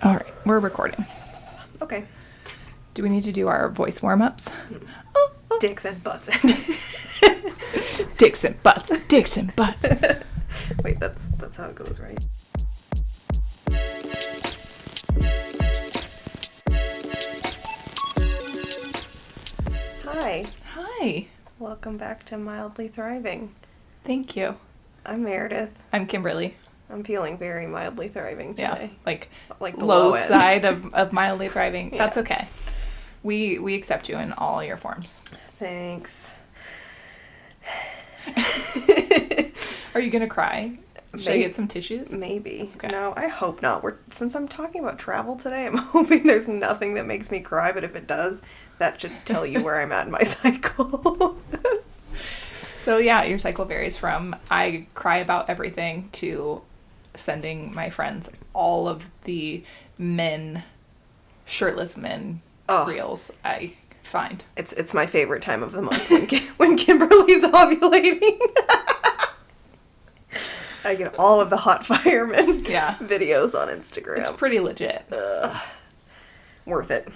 All right, we're recording. Okay. Do we need to do our voice warm-ups? Dicks and butts. Dicks and butts. Dicks and butts. Wait, that's how it goes, right? Hi. Hi. Welcome back to Mildly Thriving. Thank you. I'm Meredith. I'm Kimberly. I'm feeling very mildly thriving today. Yeah, like the low low end. side of mildly thriving. Yeah. That's okay. We accept you in all your forms. Thanks. Are you gonna cry? Should I get some tissues? Maybe. Okay. No, I hope not. Since I'm talking about travel today, I'm hoping there's nothing that makes me cry, but if it does, that should tell you where I'm at in my cycle. So yeah, your cycle varies from I cry about everything to sending my friends all of the shirtless men reels I find. It's my favorite time of the month when Kimberly's ovulating. I get all of the hot firemen videos on Instagram. It's pretty legit. Worth it.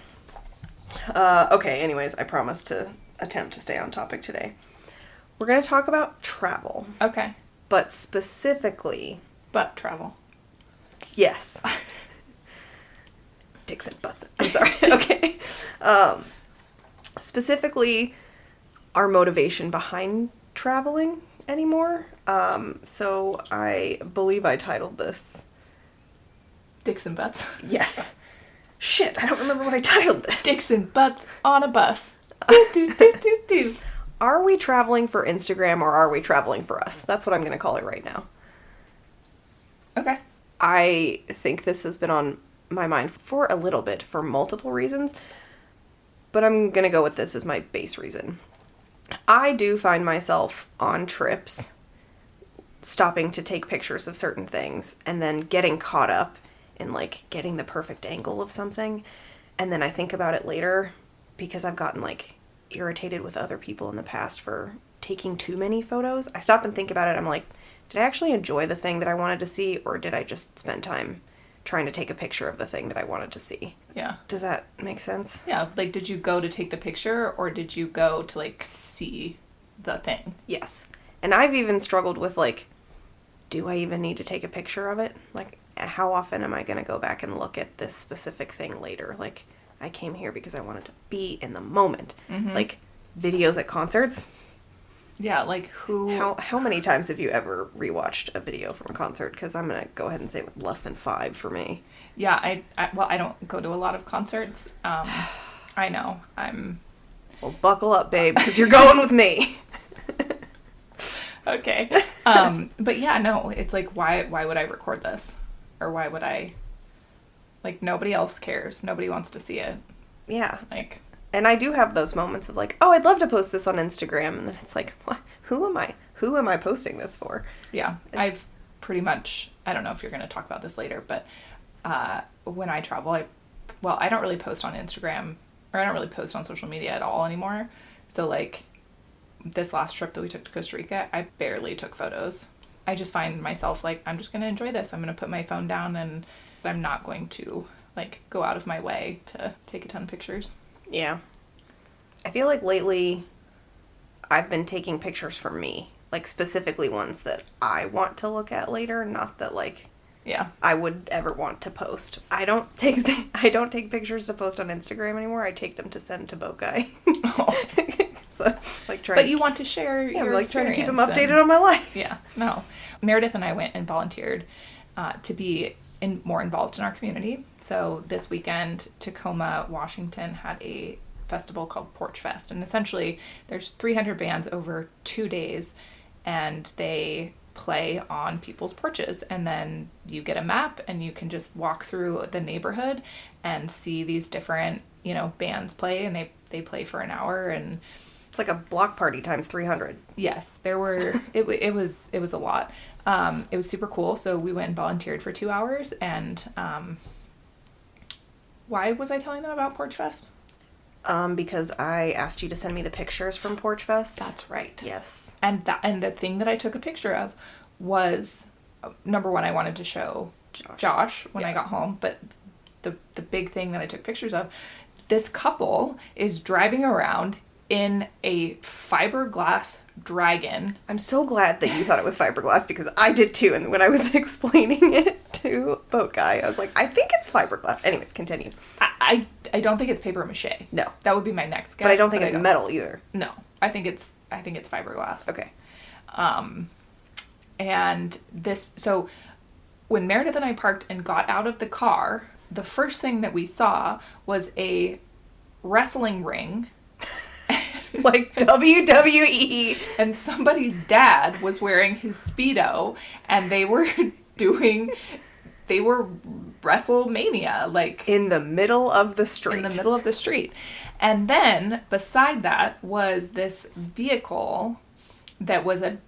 Okay, anyways, I promise to attempt to stay on topic today. We're going to talk about travel. Okay. But specifically... Butt travel. Yes. Dicks and butts. I'm sorry. Okay. Specifically, our motivation behind traveling anymore. So I believe I titled this... Dicks and butts. Yes. Shit, I don't remember what I titled this. Dicks and butts on a bus. Do. Are we traveling for Instagram or are we traveling for us? That's what I'm going to call it right now. Okay. I think this has been on my mind for a little bit for multiple reasons, but I'm going to go with this as my base reason. I do find myself on trips stopping to take pictures of certain things and then getting caught up in like getting the perfect angle of something, and then I think about it later because I've gotten like irritated with other people in the past for taking too many photos. I stop and think about it. I'm like, did I actually enjoy the thing that I wanted to see, or did I just spend time trying to take a picture of the thing that I wanted to see? Yeah. Does that make sense? Yeah, like did you go to take the picture or did you go to like see the thing? Yes. And I've even struggled with like, do I even need to take a picture of it? Like, how often am I going to go back and look at this specific thing later? Like, I came here because I wanted to be in the moment. Mm-hmm. Like, videos at concerts. Yeah, like who... How many times have you ever rewatched a video from a concert? Because I'm going to go ahead and say less than 5 for me. Yeah, I don't go to a lot of concerts. I know, Well, buckle up, babe, because you're going with me. Okay. But yeah, no, it's like, why would I record this? Or why would I... Like, nobody else cares. Nobody wants to see it. Yeah. Like... And I do have those moments of like, oh, I'd love to post this on Instagram. And then it's like, what? Who am I? Who am I posting this for? Yeah. I've pretty much, I don't know if you're going to talk about this later, but when I travel, I don't really post on Instagram, or I don't really post on social media at all anymore. So like this last trip that we took to Costa Rica, I barely took photos. I just find myself like, I'm just going to enjoy this. I'm going to put my phone down and I'm not going to like go out of my way to take a ton of pictures. Yeah. I feel like lately I've been taking pictures for me, like specifically ones that I want to look at later, not that like I would ever want to post. I don't take pictures to post on Instagram anymore. I take them to send to Bokai. Oh. So, like but you want to share your like trying to keep them updated and, on my life. Yeah. No. Meredith and I went and volunteered to be more involved in our community. So this weekend, Tacoma, Washington had a festival called Patrck Fest. And essentially there's 300 bands over 2 days and they play on people's porches. And then you get a map and you can just walk through the neighborhood and see these different, bands play, and they play for an hour, and it's like a block party times 300. Yes, there were, it was a lot. It was super cool. So we went and volunteered for 2 hours. And why was I telling them about Patrck Fest? Because I asked you to send me the pictures from Patrck Fest. That's right. Yes. And the thing that I took a picture of was, number one, I wanted to show Josh when I got home, but the big thing that I took pictures of. This couple is driving around in a fiberglass dragon. I'm so glad that you thought it was fiberglass because I did too. And when I was explaining it to Boat Guy, I was like, I think it's fiberglass. Anyways, continue. I don't think it's paper mache. No. That would be my next guess. But I don't think it's metal either. No. I think it's fiberglass. Okay. And so when Meredith and I parked and got out of the car, the first thing that we saw was a wrestling ring. Like WWE. And somebody's dad was wearing his Speedo, and they were WrestleMania, like in the middle of the street. In the middle of the street. And then beside that was this vehicle that was a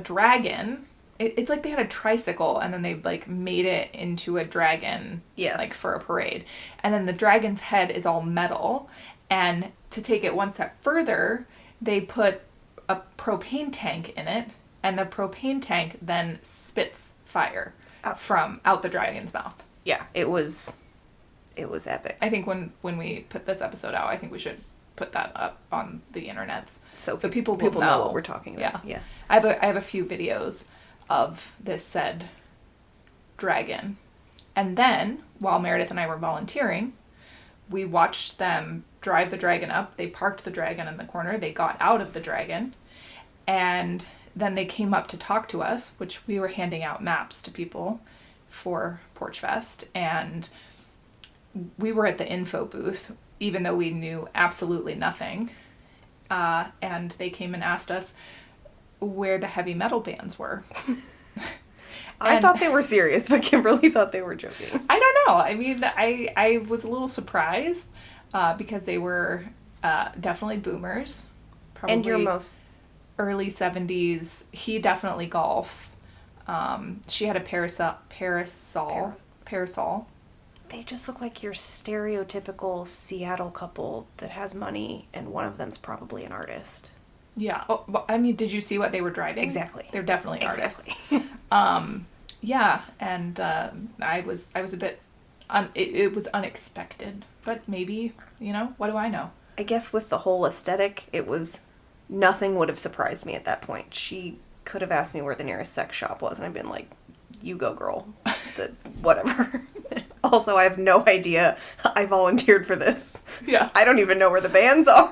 dragon. It's like they had a tricycle and then they like made it into a dragon, yes, like for a parade. And then the dragon's head is all metal. And to take it one step further, they put a propane tank in it, and the propane tank then spits fire from out the dragon's mouth. Yeah, it was epic. I think when we put this episode out, I think we should put that up on the internets so people know what we're talking about. Yeah. I have a few videos of this said dragon. And then while Meredith and I were volunteering, we watched them drive the dragon up. They parked the dragon in the corner. They got out of the dragon. And then they came up to talk to us, which we were handing out maps to people for Porch Fest. And we were at the info booth, even though we knew absolutely nothing. And they came and asked us where the heavy metal bands were. I thought they were serious, but Kimberly thought they were joking. I don't know. I mean, I was a little surprised because they were definitely boomers. Probably and your most early 70s. He definitely golfs. She had a parasol. They just look like your stereotypical Seattle couple that has money, and one of them's probably an artist. Yeah. Oh, well, I mean, did you see what they were driving? Exactly. They're definitely artists. Yeah, and I was a bit, it was unexpected, but maybe, what do I know? I guess with the whole aesthetic, nothing would have surprised me at that point. She could have asked me where the nearest sex shop was, and I'd been like, you go, girl. Whatever. Also, I have no idea. I volunteered for this. Yeah. I don't even know where the bands are.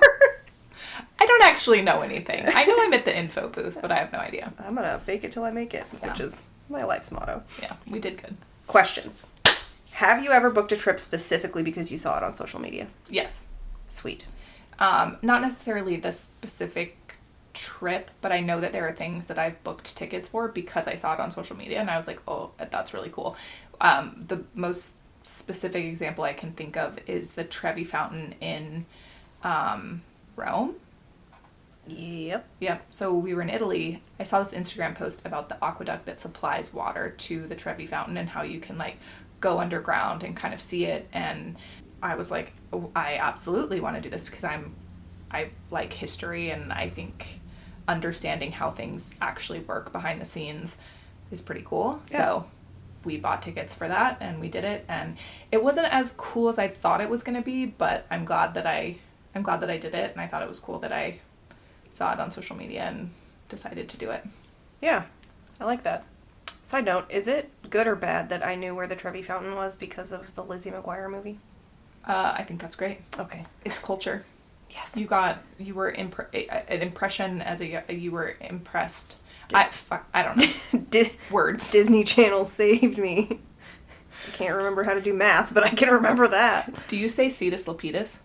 I don't actually know anything. I know I'm at the info booth, but I have no idea. I'm gonna fake it till I make it, which is my life's motto. Yeah, we did good. Questions. Have you ever booked a trip specifically because you saw it on social media? Yes. Sweet. Not necessarily the specific trip, but I know that there are things that I've booked tickets for because I saw it on social media, and I was like, oh, that's really cool. The most specific example I can think of is the Trevi Fountain in Rome. Yep. So we were in Italy. I saw this Instagram post about the aqueduct that supplies water to the Trevi Fountain and how you can go underground and kind of see it. And I was like, oh, I absolutely want to do this because I like history, and I think understanding how things actually work behind the scenes is pretty cool. Yeah. So we bought tickets for that and we did it, and it wasn't as cool as I thought it was going to be, but I'm glad that I did it, and I thought it was cool that I saw it on social media and decided to do it. Yeah, I like that. Side note, is it good or bad that I knew where the Trevi Fountain was because of the Lizzie McGuire movie? I think that's great. Okay. It's culture. Yes. You were an impression as you were impressed. I don't know. Words. Disney Channel saved me. I can't remember how to do math, but I can remember that. Do you say Cetus Lapidus?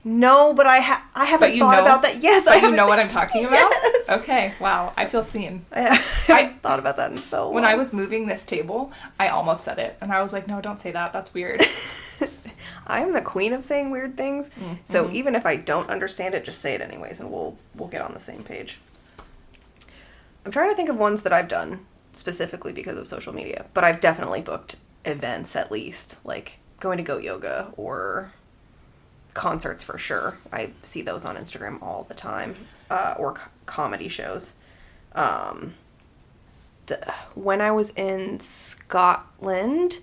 No, but I haven't thought about that. Yes, I know what I'm talking about? Yes. Okay, wow. I feel seen. I haven't thought about that in so long. When I was moving this table, I almost said it. And I was like, no, don't say that. That's weird. I'm the queen of saying weird things. Mm-hmm. So even if I don't understand it, just say it anyways, and we'll get on the same page. I'm trying to think of ones that I've done specifically because of social media. But I've definitely booked events at least. Like going to Go Yoga or concerts for sure. I see those on Instagram all the time. Or comedy shows. When I was in Scotland,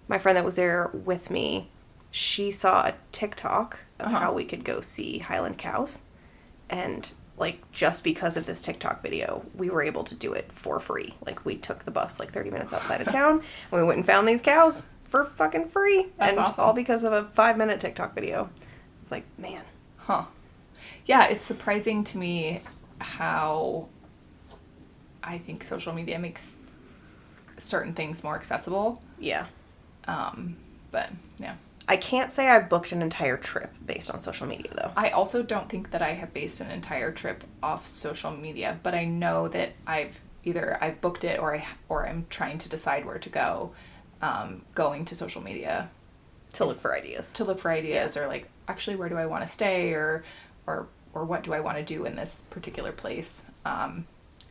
my friend that was there with me, she saw a TikTok of how we could go see Highland cows. And, like, just because of this TikTok video, we were able to do it for free. Like, we took the bus, like, 30 minutes outside of town, and we went and found these cows for fucking free. That's and awesome. all because of a 5-minute TikTok video. It's like, man. Huh. Yeah, it's surprising to me how I think social media makes certain things more accessible. Yeah. But, yeah. I can't say I've booked an entire trip based on social media, though. I also don't think that I have based an entire trip off social media, but I know that I've booked it or I'm trying to decide where to go, going to social media. To look for ideas. Or, like, actually, where do I want to stay or what do I want to do in this particular place,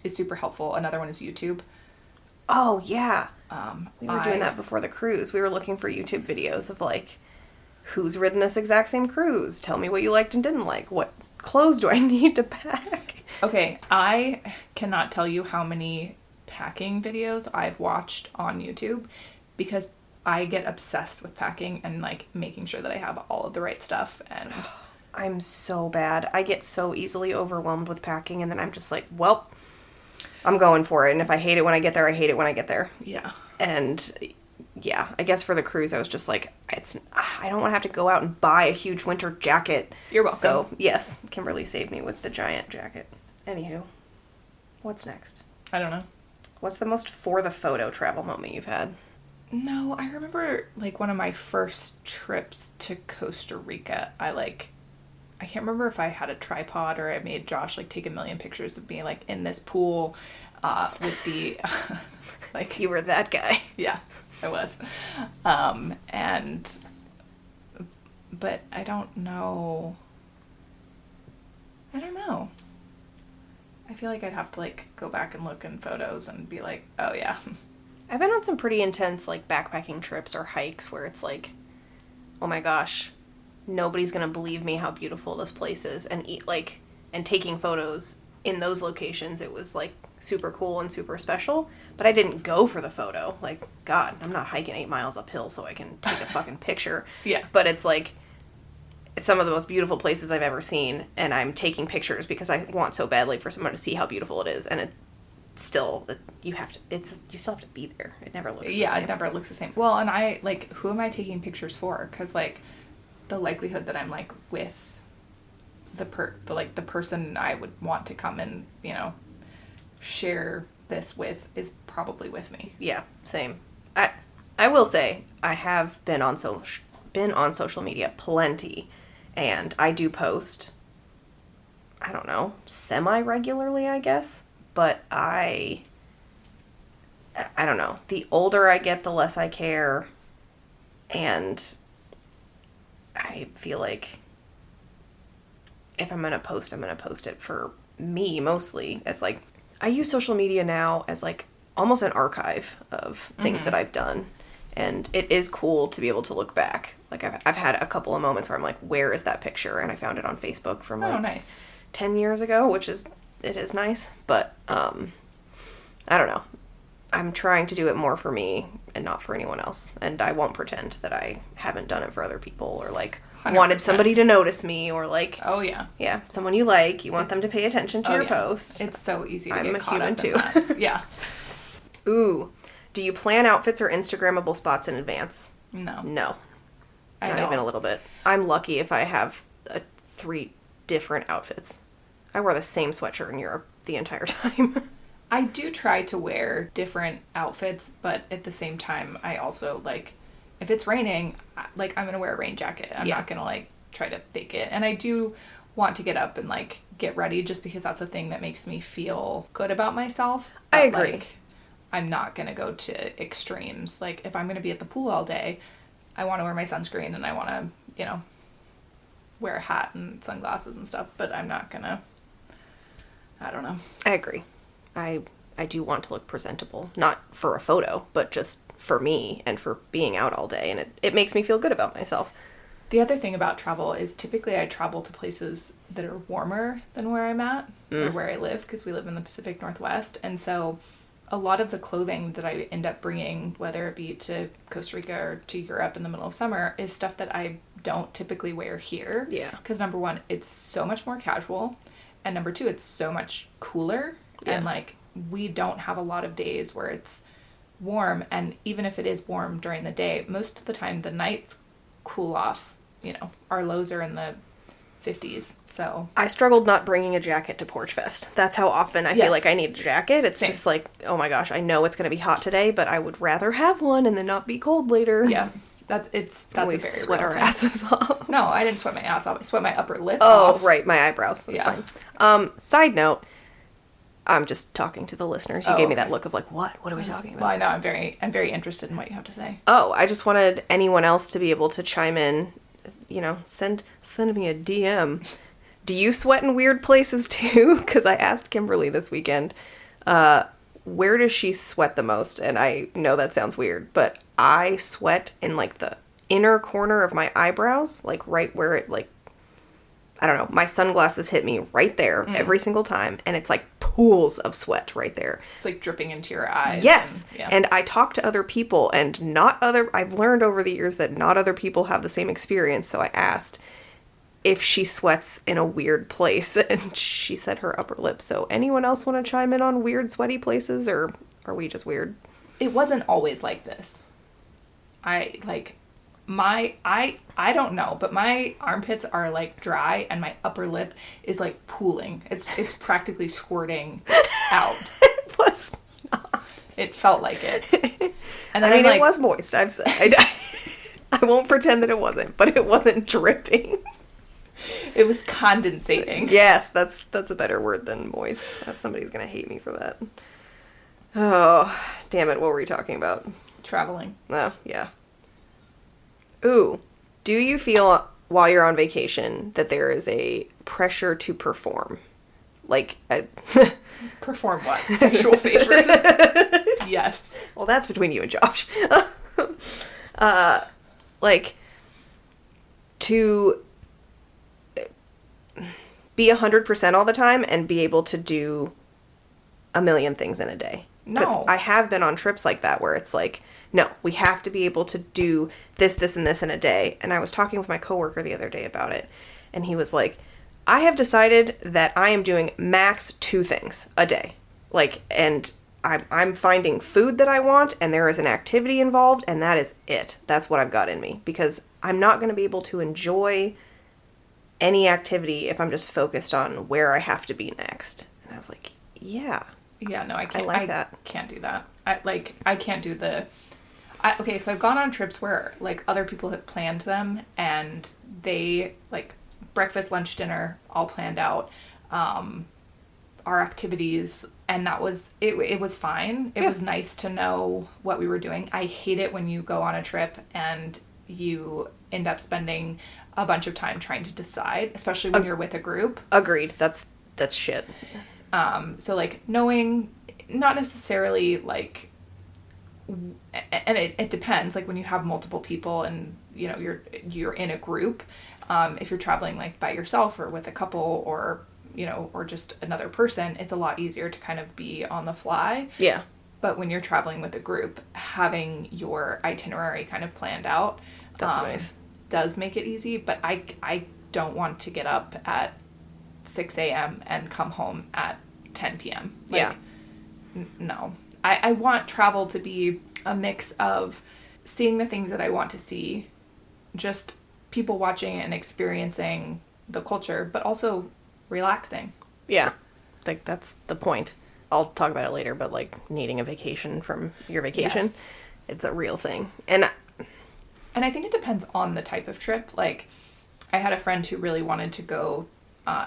is super helpful. Another one is YouTube. Oh, yeah. We were doing that before the cruise. We were looking for YouTube videos of, like, who's ridden this exact same cruise? Tell me what you liked and didn't like. What clothes do I need to pack? Okay, I cannot tell you how many packing videos I've watched on YouTube because I get obsessed with packing and, like, making sure that I have all of the right stuff. And I'm so bad. I get so easily overwhelmed with packing, and then I'm just like, well, I'm going for it. And if I hate it when I get there, I hate it when I get there. yeah. And yeah, I guess for the cruise, I was just like, I don't want to have to go out and buy a huge winter jacket. You're welcome. So, yes, Kimberly saved me with the giant jacket. Anywho, what's next? I don't know. What's the most for the photo travel moment you've had? No, I remember, like, one of my first trips to Costa Rica, I can't remember if I had a tripod or I made Josh, like, take a million pictures of me, like, in this pool, with the, like... You were that guy. Yeah, I was. But I don't know. I feel like I'd have to, like, go back and look in photos and be like, oh, yeah. I've been on some pretty intense, like, backpacking trips or hikes where it's like, oh my gosh, nobody's gonna believe me how beautiful this place is. And taking photos in those locations, it was, like, super cool and super special. But I didn't go for the photo. Like, God, I'm not hiking 8 miles uphill so I can take a fucking picture. Yeah. But it's like, it's some of the most beautiful places I've ever seen, and I'm taking pictures because I want so badly for someone to see how beautiful it is. And it still, you still have to be there. It never looks the same. Yeah, it never looks the same. Well, and I, like, who am I taking pictures for? Because, like, the likelihood that I'm, like, with the person I would want to come and, you know, share this with is probably with me. Yeah, same. I will say I have been on social media plenty, and I do post, I don't know, semi-regularly, I guess, but I don't know. The older I get, the less I care, and I feel like if I'm gonna post it for me mostly. As, like, I use social media now as, like, almost an archive of things that I've done. And it is cool to be able to look back. Like, I've had a couple of moments where I'm like, where is that picture? And I found it on Facebook from, like, nice. 10 years ago, it is nice. But, I don't know. I'm trying to do it more for me and not for anyone else. And I won't pretend that I haven't done it for other people or, like, 100%. Wanted somebody to notice me or, like... Oh, yeah. Yeah, someone you like, you want them to pay attention to your post. It's so easy to I'm get a caught human up in too. that. Yeah. Ooh. Do you plan outfits or Instagrammable spots in advance? No. No. I Not don't. even a little bit. I'm lucky if I have 3 different outfits. I wore the same sweatshirt in Europe the entire time. I do try to wear different outfits, but at the same time, I also, like, if it's raining, like, I'm going to wear a rain jacket. I'm not going to, like, try to fake it. And I do want to get up and, like, get ready just because that's a thing that makes me feel good about myself. I agree. Like, I'm not going to go to extremes. Like, if I'm going to be at the pool all day, I want to wear my sunscreen and I want to, you know, wear a hat and sunglasses and stuff, but I'm not going to, I don't know. I agree. I do want to look presentable. Not for a photo, but just for me and for being out all day. And it makes me feel good about myself. The other thing about travel is typically I travel to places that are warmer than where I'm at or where I live, because we live in the Pacific Northwest. And so a lot of the clothing that I end up bringing, whether it be to Costa Rica or to Europe in the middle of summer, is stuff that I don't typically wear here. Yeah. Because number one, it's so much more casual. And number two, it's so much cooler. Yeah. And like, we don't have a lot of days where it's warm. And even if it is warm during the day, most of the time the nights cool off. You know, our lows are in the 50s. So I struggled not bringing a jacket to Porch Fest. That's how often I feel like I need a jacket. It's just like, oh my gosh, I know it's going to be hot today, but I would rather have one and then not be cold later. Yeah. That's a very sweat real our thing. asses off. No, I didn't sweat my ass off. I sweat my upper lip off. Oh, right, my eyebrows. That's fine. Side note, I'm just talking to the listeners. You gave me that look of like, what? What are we talking about? Well, I know. I'm very interested in what you have to say. Oh, I just wanted anyone else to be able to chime in. You know, send me a DM. Do you sweat in weird places too? Because I asked Kimberly this weekend, where does she sweat the most? And I know that sounds weird, but I sweat in like the inner corner of my eyebrows, like right where it like, I don't know, my sunglasses hit me right there every single time, and it's like pools of sweat right there. It's like dripping into your eyes. Yes. And, and I talk to other people, and I've learned over the years that not other people have the same experience, so I asked if she sweats in a weird place, and she said her upper lip. So anyone else want to chime in on weird sweaty places, or are we just weird? It wasn't always like this. I don't know, but my armpits are like dry and my upper lip is like pooling. It's practically squirting out. It was not. It felt like it. And then it was moist. I've said. I won't pretend that it wasn't, but it wasn't dripping. It was condensating. Yes, that's a better word than moist. Somebody's gonna hate me for that. Oh, damn it! What were we talking about? Traveling. Oh, yeah. Ooh, do you feel while you're on vacation that there is a pressure to perform? Like, perform what? Sexual favors? Yes. Well, that's between you and Josh. Like, to be 100% all the time and be able to do a million things in a day. No. I have been on trips like that where it's like, no, we have to be able to do this, this, and this in a day. And I was talking with my coworker the other day about it, and he was like, I have decided that I am doing max 2 things a day. Like, and I'm finding food that I want, and there is an activity involved, and that is it. That's what I've got in me. Because I'm not going to be able to enjoy any activity if I'm just focused on where I have to be next. And I was like, yeah. Yeah, no, I can't. I like that. Can't do that. I can't do the... okay, so I've gone on trips where, like, other people have planned them, and they, like, breakfast, lunch, dinner, all planned out, our activities, and that was, it was fine. It was nice to know what we were doing. I hate it when you go on a trip and you end up spending a bunch of time trying to decide, especially when you're with a group. Agreed. That's shit. So, like, knowing, not necessarily, like, and it depends, like, when you have multiple people and, you know, you're in a group, if you're traveling, like, by yourself or with a couple or, you know, or just another person, it's a lot easier to kind of be on the fly. Yeah. But when you're traveling with a group, having your itinerary kind of planned out, that's nice, does make it easy. But I don't want to get up at 6 a.m. and come home at 10 p.m. Like, yeah. No. I want travel to be a mix of seeing the things that I want to see, just people watching and experiencing the culture, but also relaxing. Yeah. Like, that's the point. I'll talk about it later, but, like, needing a vacation from your vacation, yes. It's a real thing. And I think it depends on the type of trip. Like, I had a friend who really wanted to go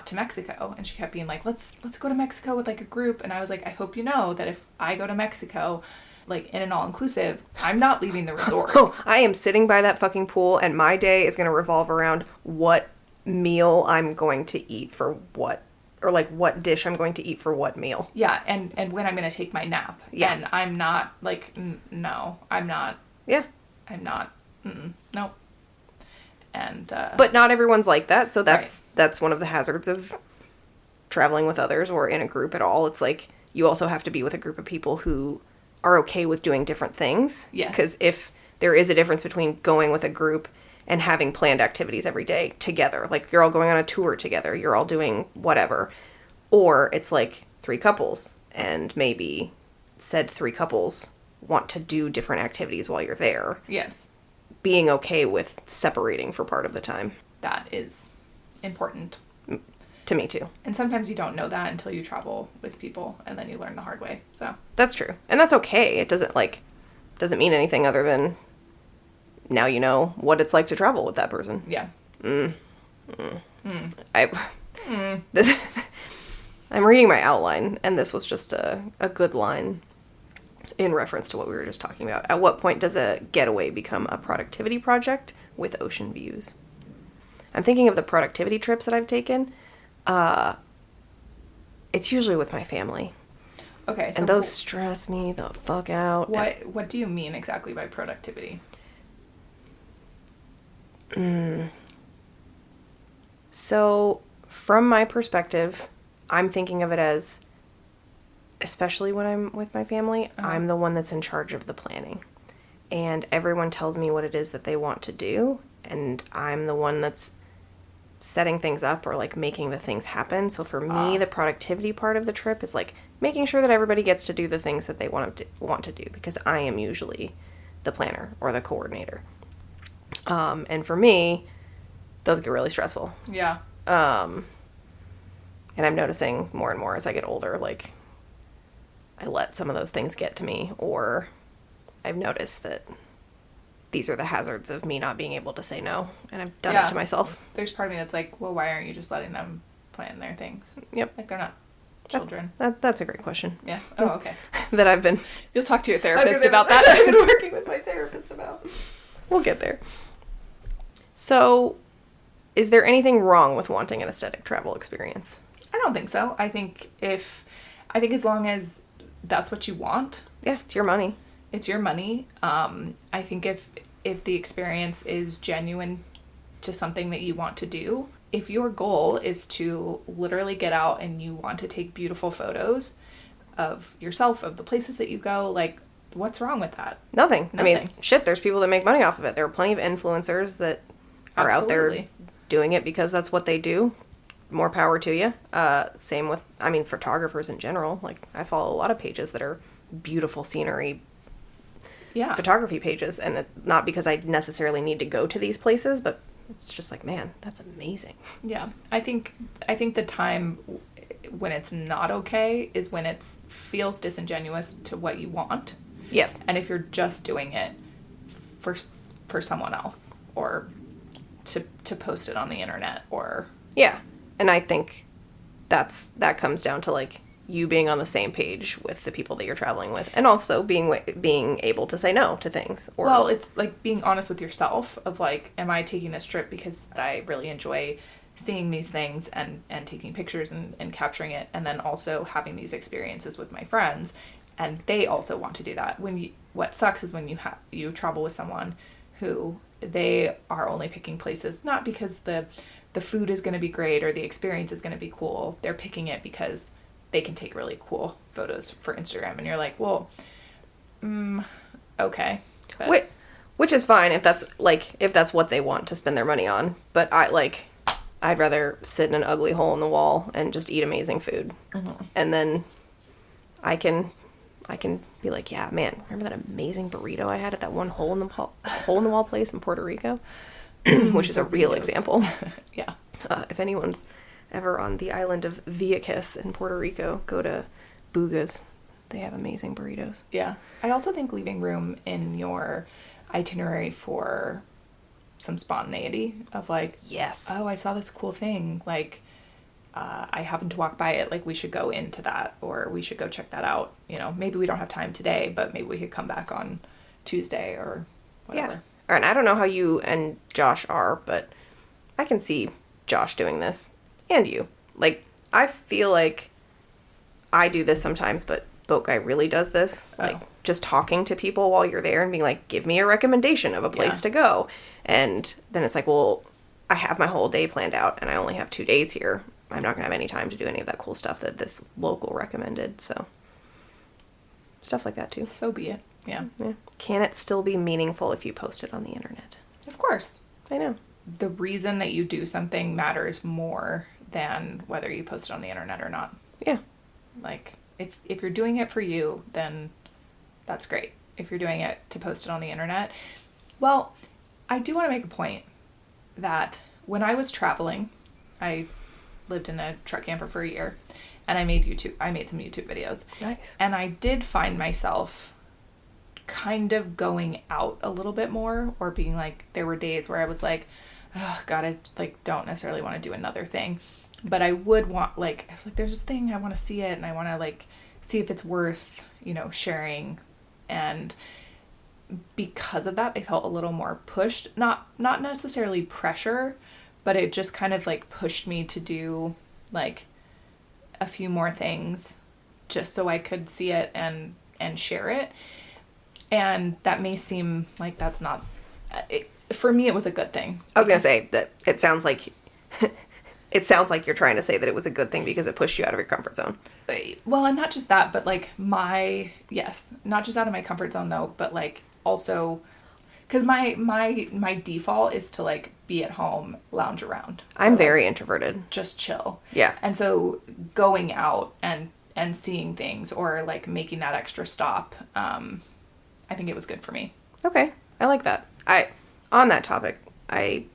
to Mexico, and she kept being like, let's go to Mexico with, like, a group. And I was like, I hope you know that if I go to Mexico, like, in an all-inclusive, I'm not leaving the resort. Oh, I am sitting by that fucking pool, and my day is going to revolve around what meal I'm going to eat for what, or, like, what dish I'm going to eat for what meal. Yeah, and when I'm going to take my nap. Yeah. And I'm not, like, no, I'm not. Yeah. I'm not. Nope. And but not everyone's like that, so right. that's one of the hazards of traveling with others or in a group at all. It's like, you also have to be with a group of people who are okay with doing different things. Yes. Because if there is a difference between going with a group and having planned activities every day together, like you're all going on a tour together, you're all doing whatever, or it's like 3 couples and maybe said 3 couples want to do different activities while you're there. Yes. Being okay with separating for part of the time. That is important. To me too. And sometimes you don't know that until you travel with people, and then you learn the hard way. So that's true. And that's okay. It doesn't mean anything other than now you know what it's like to travel with that person. Yeah. I'm reading my outline, and this was just a good line in reference to what we were just talking about. At what point does a getaway become a productivity project with ocean views? I'm thinking of the productivity trips that I've taken. It's usually with my family. Okay. So and those stress me the fuck out. What do you mean exactly by productivity? So, from my perspective, I'm thinking of it as, especially when I'm with my family, I'm the one that's in charge of the planning. And everyone tells me what it is that they want to do, and I'm the one that's setting things up or like making the things happen. So for me, the productivity part of the trip is like making sure that everybody gets to do the things that they want to do, because I am usually the planner or the coordinator. And for me, those get really stressful. Yeah. And I'm noticing more and more as I get older, like I let some of those things get to me, or I've noticed that these are the hazards of me not being able to say no, and I've done it to myself. There's part of me that's like, well, why aren't you just letting them plan their things? Yep. Like, they're not children. That's a great question. Yeah. Oh, okay. That I've been... You'll talk to your therapist about that. I've been working with my therapist about. We'll get there. So, is there anything wrong with wanting an aesthetic travel experience? I don't think so. I think as long as that's what you want. Yeah, it's your money. It's your money. I think if the experience is genuine to something that you want to do, if your goal is to literally get out and you want to take beautiful photos of yourself, of the places that you go, like, what's wrong with that? Nothing. I mean, shit, there's people that make money off of it. There are plenty of influencers that are out there doing it because that's what they do. More power to you. Same with, photographers in general. Like, I follow a lot of pages that are beautiful scenery photography pages, and not because I necessarily need to go to these places, but it's just like, man, that's amazing. Yeah. I think the time when it's not okay is when it feels disingenuous to what you want. Yes. And if you're just doing it for someone else, or to post it on the internet, or... Yeah. And I think that comes down to, like, you being on the same page with the people that you're traveling with, and also being able to say no to things. Well, it's like being honest with yourself of like, am I taking this trip because I really enjoy seeing these things and taking pictures and capturing it, and then also having these experiences with my friends, and they also want to do that. What sucks is when you travel with someone who they are only picking places not because the food is going to be great or the experience is going to be cool. They're picking it because they can take really cool photos for Instagram, and you're like, well, okay. But... Which is fine if that's what they want to spend their money on. But I'd rather sit in an ugly hole in the wall and just eat amazing food. Mm-hmm. And then I can be like, yeah, man, remember that amazing burrito I had at that one hole in the wall place in Puerto Rico? Which is a real example. Yeah. If anyone's ever on the island of Vieques in Puerto Rico, go to Buga's. They have amazing burritos. Yeah. I also think leaving room in your itinerary for some spontaneity of like, yes, oh, I saw this cool thing. Like, I happened to walk by it. Like, we should go into that, or we should go check that out. You know, maybe we don't have time today, but maybe we could come back on Tuesday or whatever. Yeah. And I don't know how you and Josh are, but I can see Josh doing this. And you. Like, I feel like I do this sometimes, but Boat Guy really does this. Oh. Like, just talking to people while you're there and being like, give me a recommendation of a place to go. And then it's like, well, I have my whole day planned out and I only have 2 days here. I'm not going to have any time to do any of that cool stuff that this local recommended. So stuff like that too. So be it. Yeah. Can it still be meaningful if you post it on the internet? Of course. I know. The reason that you do something matters more than whether you post it on the internet or not. Yeah. Like, if you're doing it for you, then that's great. If you're doing it to post it on the internet. Well, I do want to make a point that when I was traveling, I lived in a truck camper for a year, and I made some YouTube videos. Nice. And I did find myself kind of going out a little bit more, or being like, there were days where I was like, oh God, I like don't necessarily want to do another thing. But I would want, like, I was like, there's this thing, I want to see it, and I want to like see if it's worth, sharing. And because of that, I felt a little more pushed, not necessarily pressure, but it just kind of like pushed me to do like a few more things just so I could see it and share it. And that may seem like that's not, for me, it was a good thing. I was going to say that it sounds like you're trying to say that it was a good thing because it pushed you out of your comfort zone. Well, and not just that, but like not just out of my comfort zone though, but like also, because my default is to like be at home, lounge around. I'm very introverted. Just chill. Yeah. And so going out and seeing things, or like making that extra stop, I think it was good for me. Okay. I like that. On that topic, I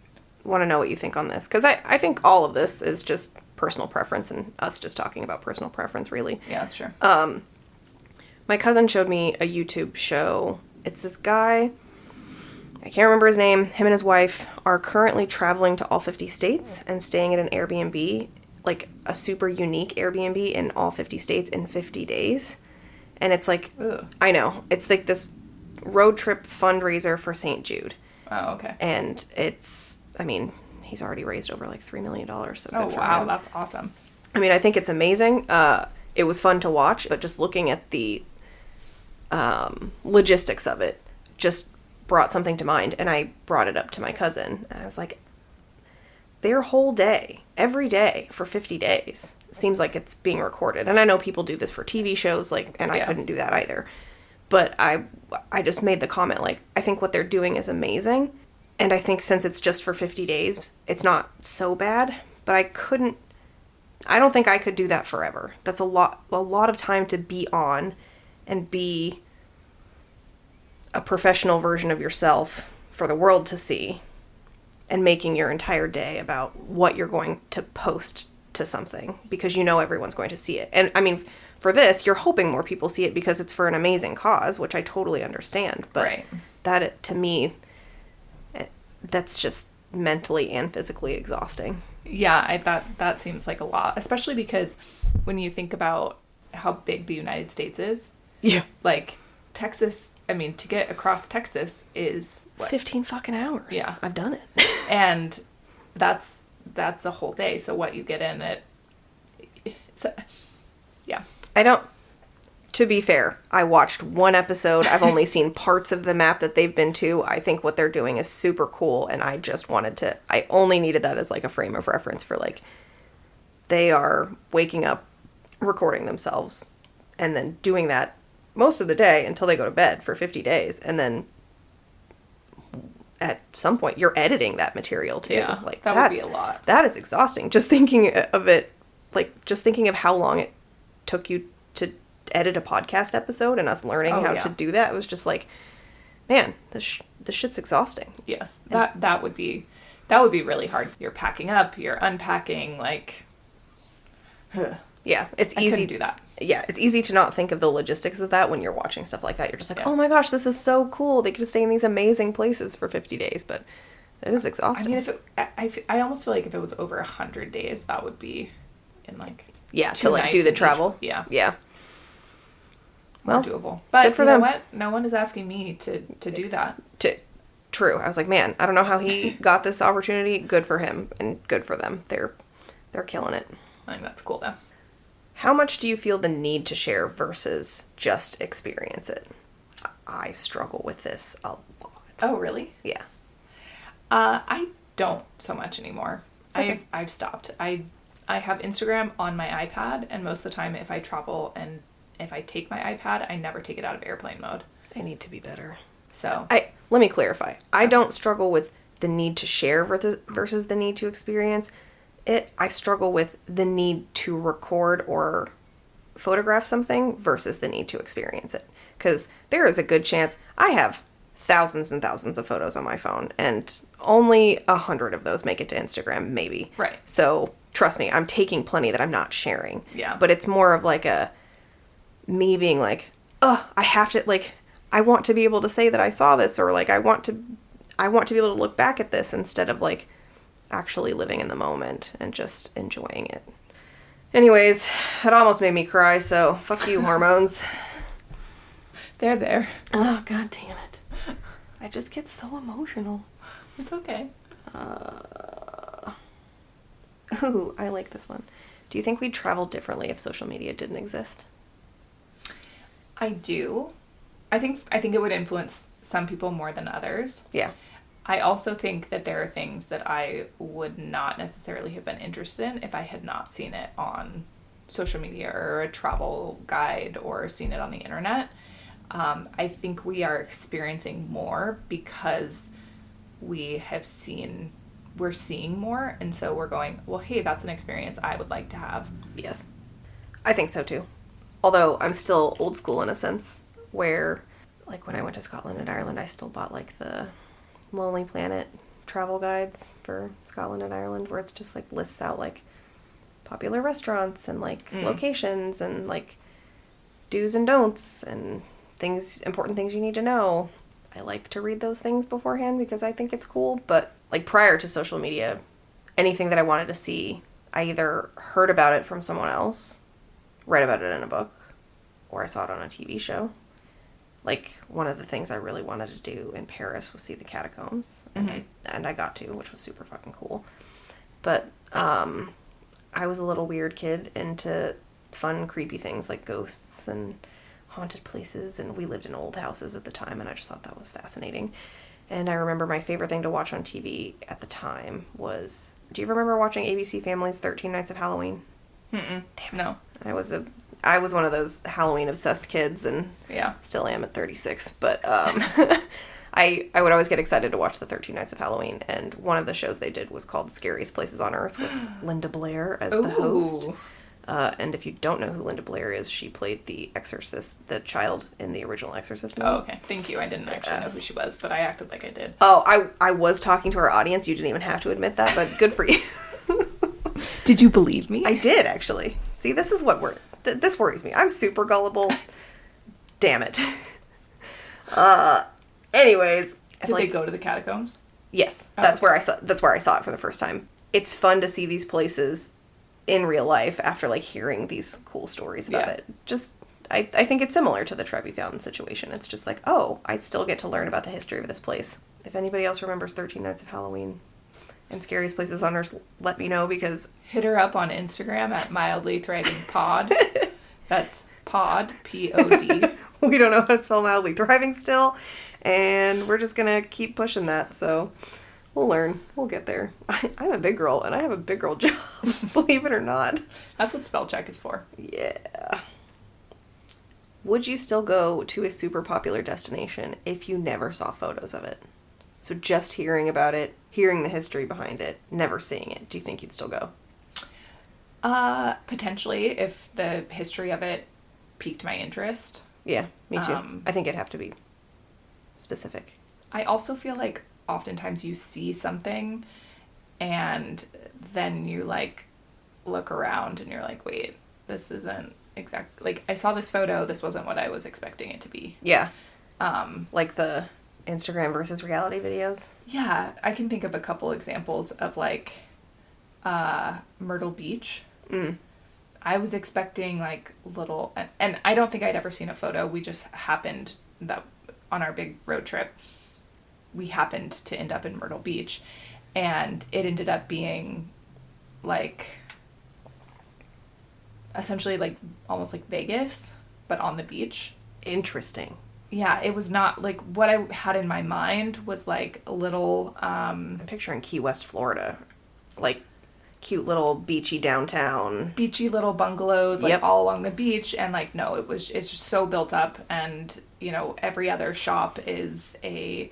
want to know what you think on this, because I think all of this is just personal preference, and us just talking about personal preference, really. Yeah, that's true. My cousin showed me a YouTube show. It's this guy, I can't remember his name. Him and his wife are currently traveling to all 50 states and staying at an Airbnb, like a super unique Airbnb in all 50 states in 50 days. And it's like, Ugh. I know, it's like this road trip fundraiser for St. Jude. Oh, okay. And it's, I mean, he's already raised over like $3 million, so good for wow, him. that's awesome. I mean, I think it's amazing. It was fun to watch, but just looking at the logistics of it just brought something to mind, and I brought it up to my cousin, and I was like, their whole day, every day for 50 days, seems like it's being recorded. And I know people do this for TV shows, like, and I couldn't do that either. But I just made the comment, like, I think what they're doing is amazing. And I think since it's just for 50 days, it's not so bad. But I don't think I could do that forever. That's a lot of time to be on and be a professional version of yourself for the world to see, and making your entire day about what you're going to post to something, because you know everyone's going to see it. And I mean, for this, you're hoping more people see it because it's for an amazing cause, which I totally understand. But right. That, to me, that's just mentally and physically exhausting. Yeah, that seems like a lot, especially because when you think about how big the United States is. Yeah. Like, Texas, I mean, to get across Texas is what? 15 fucking hours. Yeah. I've done it. And that's a whole day. So what you get in it, yeah. To be fair, I watched one episode. I've only seen parts of the map that they've been to. I think what they're doing is super cool, and I only needed that as like a frame of reference for like, they are waking up, recording themselves, and then doing that most of the day until they go to bed for 50 days. And then at some point you're editing that material too. Yeah, like that would be a lot. That is exhausting. Just thinking of it, like just thinking of how long it took you to edit a podcast episode and us learning how to do that. It was just like, man, this shit's exhausting. Yes. That would be really hard. You're packing up, you're unpacking, like, yeah, it's easy. I couldn't do that. Yeah, it's easy to not think of the logistics of that when you're watching stuff like that. You're just like, Yeah. oh my gosh, this is so cool. They get to stay in these amazing places for 50 days, but it is exhausting. I mean, I almost feel like if it was over 100 days, that would be in like to like do the travel. Yeah. Yeah. Well, Well, doable. But good for you know them. what? No one is asking me to do that. True. I was like, man, I don't know how he got this opportunity. Good for him and good for them. They're killing it. I think that's cool though. How much do you feel the need to share versus just experience it? I struggle with this a lot. Oh, really? Yeah. I don't so much anymore. Okay. I've stopped. I have Instagram on my iPad, and most of the time if I travel and if I take my iPad, I never take it out of airplane mode. I need to be better. So let me clarify. I don't struggle with the need to share versus the need to experience it. I struggle with the need to record or photograph something versus the need to experience it. Because there is a good chance I have thousands and thousands of photos on my phone, and only 100 of those make it to Instagram, maybe. Right. So trust me, I'm taking plenty that I'm not sharing. Yeah. But it's more of like me being like, I have to, like, I want to be able to say that I saw this, or like I want to be able to look back at this instead of like actually living in the moment and just enjoying it. Anyways, it almost made me cry, so fuck you, hormones. They're there. Oh, god damn it. I just get so emotional. It's okay. Ooh, I like this one. Do you think we'd travel differently if social media didn't exist? I do. I think it would influence some people more than others. Yeah. I also think that there are things that I would not necessarily have been interested in if I had not seen it on social media or a travel guide or seen it on the internet. I think we are experiencing more because we're seeing more, and so we're going, well, hey, that's an experience I would like to have. Yes. I think so too. Although I'm still old school in a sense, where like when I went to Scotland and Ireland, I still bought like the Lonely Planet travel guides for Scotland and Ireland, where it's just like lists out like popular restaurants and like locations and like do's and don'ts and important things you need to know. I like to read those things beforehand because I think it's cool, but like prior to social media, anything that I wanted to see, I either heard about it from someone else, read about it in a book, or I saw it on a TV show. Like, one of the things I really wanted to do in Paris was see the catacombs, and I got to, which was super fucking cool. But I was a little weird kid into fun, creepy things like ghosts and haunted places, and we lived in old houses at the time, and I just thought that was fascinating. And I remember my favorite thing to watch on TV at the time was, do you remember watching ABC Family's 13 Nights of Halloween? Damn it. No. I was one of those Halloween-obsessed kids, and still am at 36, but I would always get excited to watch the 13 Nights of Halloween, and one of the shows they did was called Scariest Places on Earth with Linda Blair as the host. And if you don't know who Linda Blair is, she played the Exorcist, the child in the original Exorcist movie. Oh, okay. Thank you. I didn't actually know who she was, but I acted like I did. Oh, I was talking to our audience. You didn't even have to admit that, but good for you. Did you believe me? I did, actually. See, this is what this worries me. I'm super gullible. Damn it. Anyways. Did they go to the catacombs? Yes. That's where I saw it for the first time. It's fun to see these places in real life after like hearing these cool stories about it. Just I think it's similar to the Trevi Fountain situation. It's just like, oh, I still get to learn about the history of this place. If anybody else remembers 13 Nights of Halloween and Scariest Places on Earth, let me know, because hit her up on Instagram at Mildly Thriving Pod. That's pod, P-O-D. We don't know how to spell Mildly Thriving still, and we're just gonna keep pushing that, so we'll learn. We'll get there. I'm a big girl, and I have a big girl job, believe it or not. That's what spell check is for. Yeah. Would you still go to a super popular destination if you never saw photos of it? So just hearing about it, hearing the history behind it, never seeing it, do you think you'd still go? Potentially, if the history of it piqued my interest. Yeah, me too. I think it'd have to be specific. I also feel like oftentimes you see something and then you like look around and you're like, wait, this isn't like I saw this photo, this wasn't what I was expecting it to be. Yeah. Like the Instagram versus reality videos. Yeah, I can think of a couple examples of like Myrtle Beach. I was expecting like little, and I don't think I'd ever seen a photo. We just happened that on our big road trip, we happened to end up in Myrtle Beach, and it ended up being like essentially like almost like Vegas, but on the beach. Interesting. Yeah, it was not like what I had in my mind was like a little I'm picturing Key West, Florida. Like cute little beachy downtown. Beachy little bungalows, like, Yep. all along the beach. And, like, no, it's just so built up. And, every other shop is a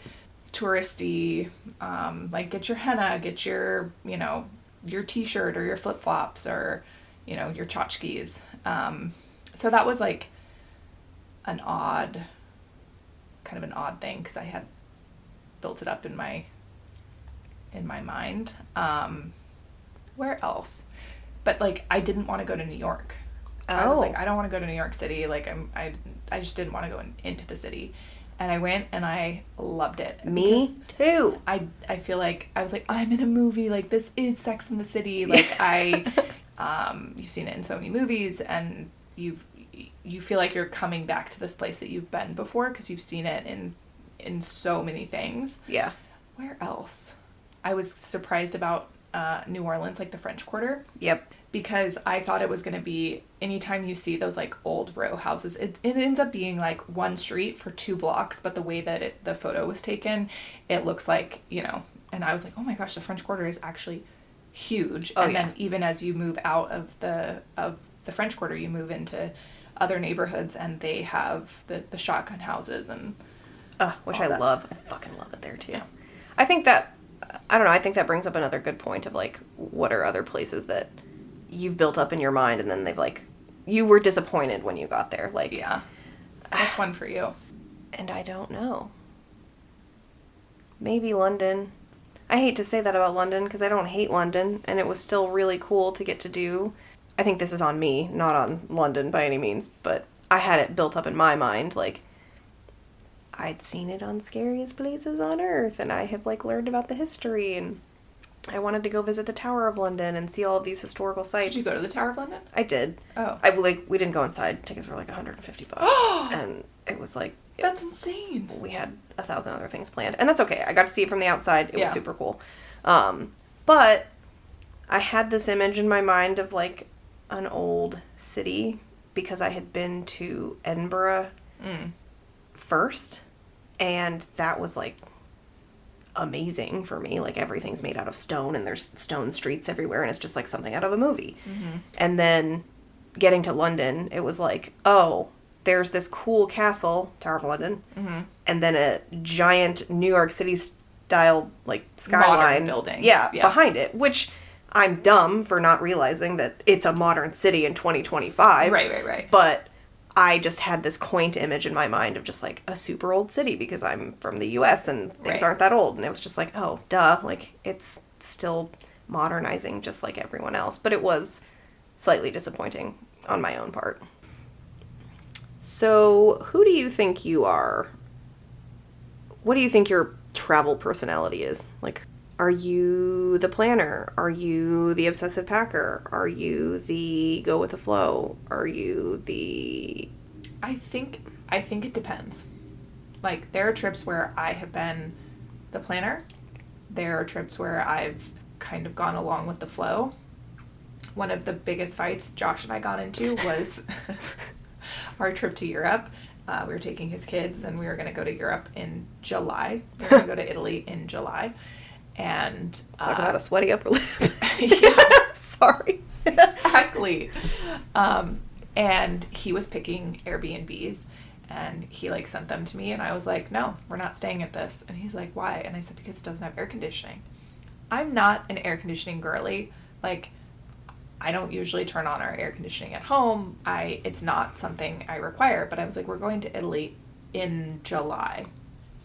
touristy, like, get your henna, get your, your t-shirt or your flip-flops or, your tchotchkes. So that was, like, kind of an odd thing, because I had built it up in my mind. Where else? But, like, I didn't want to go to New York. I was like, I don't want to go to New York City. Like, I just didn't want to go into the city. And I went and I loved it. Me too. I feel like I was like, I'm in a movie. Like, this is Sex and the City. Like, you've seen it in so many movies, and you feel like you're coming back to this place that you've been before because you've seen it in so many things. Yeah. Where else? I was surprised about New Orleans, like the French Quarter. Yep. Because I thought it was going to be, anytime you see those, like, old row houses, it ends up being, like, one street for 2 blocks, but the way that the photo was taken, it looks like, and I was like, oh my gosh, the French Quarter is actually huge. Oh, and then even as you move out of the French Quarter, you move into other neighborhoods, and they have the shotgun houses and which I love. I fucking love it there too. Yeah. I think that brings up another good point of, like, what are other places that you've built up in your mind, and then they've, like, you were disappointed when you got there. Like, yeah, that's one for you. And I don't know. Maybe London. I hate to say that about London, because I don't hate London, and it was still really cool to get to do. I think this is on me, not on London by any means, but I had it built up in my mind, like, I'd seen it on Scariest Places on Earth, and I have, like, learned about the history, and I wanted to go visit the Tower of London and see all of these historical sites. Did you go to the Tower of London? I did. Oh. We didn't go inside. Tickets were like $150. And it was like... That's insane. We had 1,000 other things planned. And that's okay. I got to see it from the outside. It was super cool. But I had this image in my mind of, like, an old city because I had been to Edinburgh first. And that was, like, amazing for me. Like, everything's made out of stone, and there's stone streets everywhere, and it's just like something out of a movie. Mm-hmm. And then getting to London, it was like, oh, there's this cool castle, Tower of London, and then a giant New York City style, like, skyline modern building. Yeah, behind it, which I'm dumb for not realizing that it's a modern city in 2025. Right. But I just had this quaint image in my mind of just, like, a super old city because I'm from the U.S. and things aren't that old. And it was just like, oh, duh. Like, it's still modernizing just like everyone else. But it was slightly disappointing on my own part. So, who do you think you are? What do you think your travel personality is? Like, are you the planner? Are you the obsessive packer? Are you the go with the flow? Are you the... I think it depends. Like, there are trips where I have been the planner. There are trips where I've kind of gone along with the flow. One of the biggest fights Josh and I got into was our trip to Europe. We were taking his kids, and we were going to go to Europe in July. We were going to go to Italy in July. And talk about a sweaty upper lip. Yeah. Sorry. Exactly. And he was picking Airbnbs, and he, like, sent them to me, and I was like, no, we're not staying at this. And he's like, why? And I said, because it doesn't have air conditioning. I'm not an air conditioning girly. Like, I don't usually turn on our air conditioning at home. It's not something I require. But I was like, we're going to Italy in July.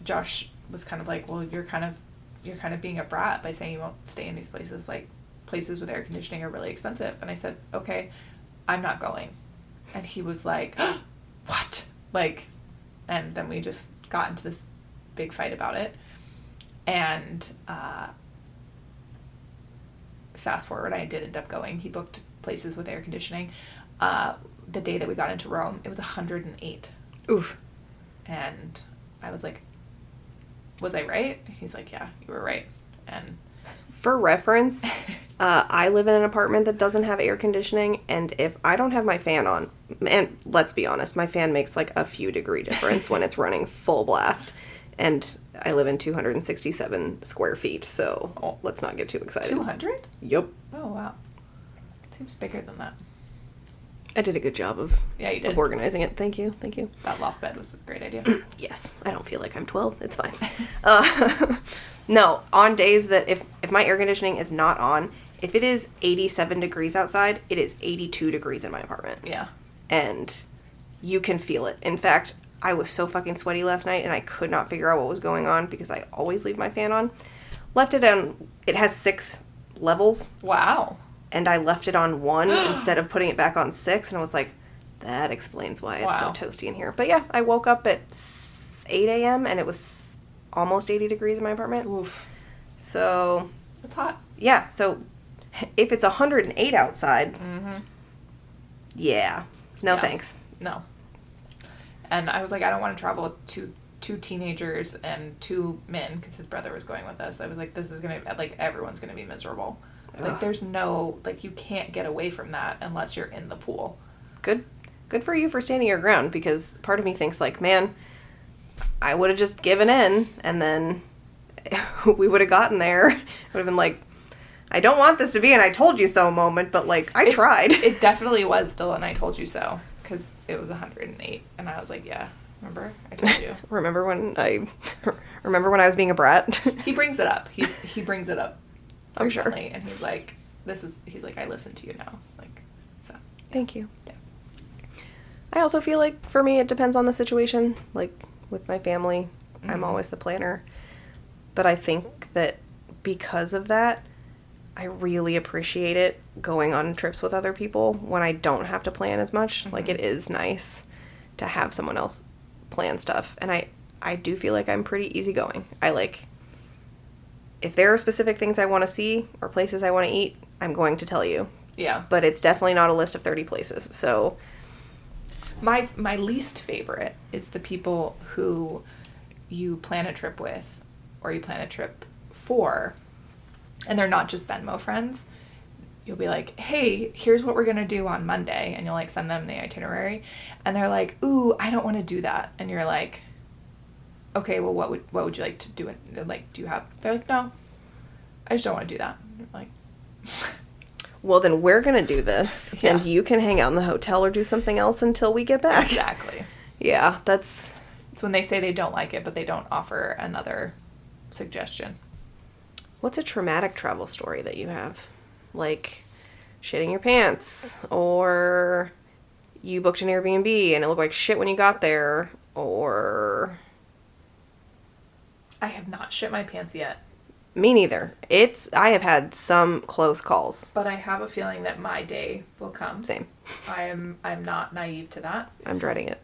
Josh was kind of like, well, you're kind of being a brat by saying you won't stay in these places. Like, places with air conditioning are really expensive. And I said, okay, I'm not going. And he was like, what? Like, and then we just got into this big fight about it. And fast forward, I did end up going. He booked places with air conditioning. The day that we got into Rome, it was 108. Oof. And I was like, was I right? He's like, yeah, you were right. And for reference, I live in an apartment that doesn't have air conditioning, and if I don't have my fan on, and let's be honest, my fan makes like a few degree difference when it's running full blast, And I live in 267 square feet, so let's not get too excited. 200? Yep. Oh, wow. Seems bigger than that. I did a good job of, yeah, you did. of organizing it. Thank you. That loft bed was a great idea. Yes. I don't feel like I'm 12. It's fine. No, on days that if my air conditioning is not on, if it is 87 degrees outside, it is 82 degrees in my apartment. Yeah. And you can feel it. In fact, I was so fucking sweaty last night, and I could not figure out what was going on because I always leave my fan on. Left it on, it has 6 levels. Wow. And I left it on 1 instead of putting it back on 6, and I was like, that explains why it's so toasty in here. But yeah, I woke up at 8 a.m., and it was almost 80 degrees in my apartment. Oof. So. It's hot. Yeah, so if it's 108 outside, yeah, no thanks. No. And I was like, I don't want to travel with two teenagers and 2 men, because his brother was going with us. I was like, this is going to, like, everyone's going to be miserable. Like, there's no, like, you can't get away from that unless you're in the pool. Good for you for standing your ground, because part of me thinks, like, man, I would have just given in, and then we would have gotten there. It would have been like, I don't want this to be an I told you so moment, but, like, I tried. It definitely was still an I told you so, because it was 108, and I was like, yeah, remember? I told you. Remember when I was being a brat? He brings it up. He brings it up. I'm sure. And he's like, he's like, I listen to you now. Like, so. Thank you. Yeah. I also feel like, for me, it depends on the situation. Like, with my family, I'm always the planner. But I think that because of that, I really appreciate it going on trips with other people when I don't have to plan as much. Like, it is nice to have someone else plan stuff. And I do feel like I'm pretty easygoing. If there are specific things I want to see or places I want to eat, I'm going to tell you. Yeah. But it's definitely not a list of 30 places. So my least favorite is the people who you plan a trip with or you plan a trip for, and they're not just Venmo friends. You'll be like, hey, here's what we're going to do on Monday. And you'll, like, send them the itinerary. And they're like, ooh, I don't want to do that. And you're like, okay, well, what would you like to do? Like, do you have... They're like, no, I just don't want to do that. I'm like... Well, then we're going to do this. Yeah. And you can hang out in the hotel or do something else until we get back. Exactly. Yeah, that's... It's when they say they don't like it, but they don't offer another suggestion. What's a traumatic travel story that you have? Like, shitting your pants, or you booked an Airbnb and it looked like shit when you got there, or... I have not shit my pants yet. Me neither. I have had some close calls. But I have a feeling that my day will come. Same. I'm not naive to that. I'm dreading it.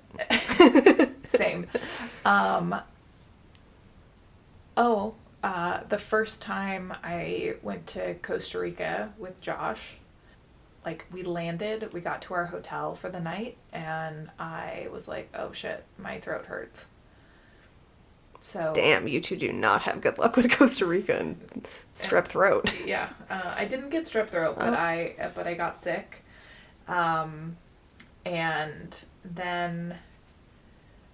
Same. The first time I went to Costa Rica with Josh, like, we landed, we got to our hotel for the night, and I was like, oh shit, my throat hurts. So damn, you two do not have good luck with Costa Rica and strep throat. Yeah, I didn't get strep throat, but I got sick, and then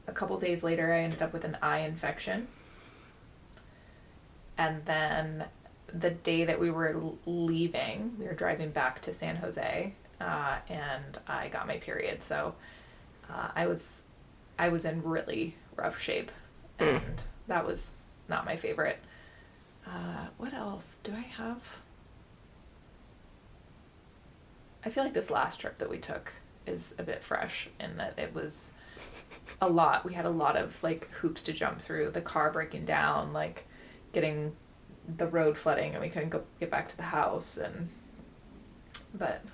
a couple days later I ended up with an eye infection, and then the day that we were leaving, we were driving back to San Jose, and I got my period, so I was in really rough shape. And that was not my favorite. What else do I have? I feel like this last trip that we took is a bit fresh in that it was a lot. We had a lot of, like, hoops to jump through. The car breaking down, like, getting the road flooding, and we couldn't get back to the house. But,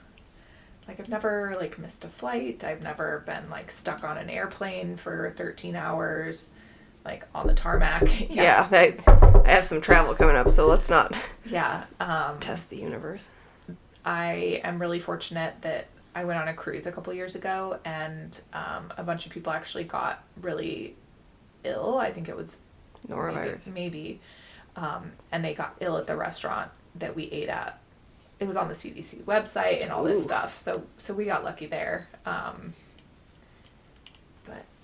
like, I've never, like, missed a flight. I've never been, like, stuck on an airplane for 13 hours. Like, on the tarmac. Yeah, I have some travel coming up, so let's not test the universe. I am really fortunate that I went on a cruise a couple years ago, and a bunch of people actually got really ill. I think it was norovirus. Maybe. And they got ill at the restaurant that we ate at. It was on the CDC website and all this stuff, so we got lucky there. But,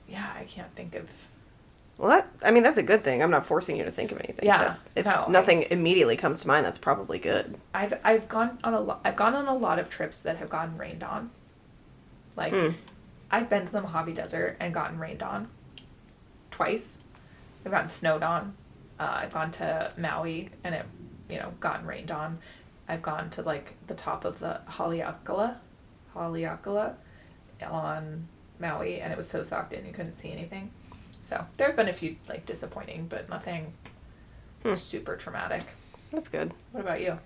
yeah, I can't think of Well, that's a good thing. I'm not forcing you to think of anything. Yeah. If nothing immediately comes to mind, that's probably good. I've gone on a lot of trips that have gotten rained on. Like, I've been to the Mojave Desert and gotten rained on twice. I've gotten snowed on. I've gone to Maui and it, gotten rained on. I've gone to, like, the top of the Haleakala on Maui, and it was so socked in you couldn't see anything. So there have been a few, like, disappointing, but nothing super traumatic. That's good. What about you?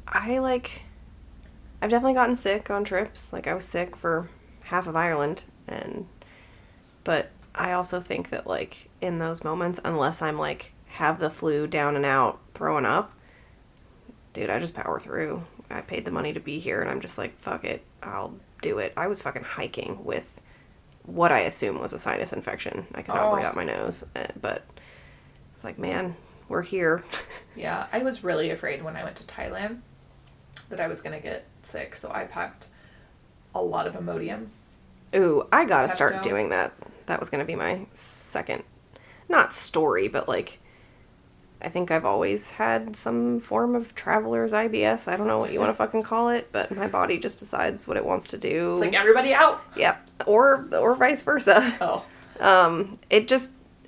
I've definitely gotten sick on trips. Like, I was sick for half of Ireland, but I also think that, like, in those moments, unless I'm, like, have the flu down and out, throwing up, dude, I just power through. I paid the money to be here, and I'm just like, fuck it, I'll do it. I was fucking hiking with what I assume was a sinus infection. I could not breathe out my nose, but it's like, man, we're here. Yeah, I was really afraid when I went to Thailand that I was going to get sick, so I packed a lot of Imodium. Ooh, I gotta Pepto. start doing that. That was gonna be my second, not story, but, like, I think I've always had some form of traveler's IBS. I don't know what you want to fucking call it, but my body just decides what it wants to do. It's like, everybody out. Yeah, or vice versa. Oh.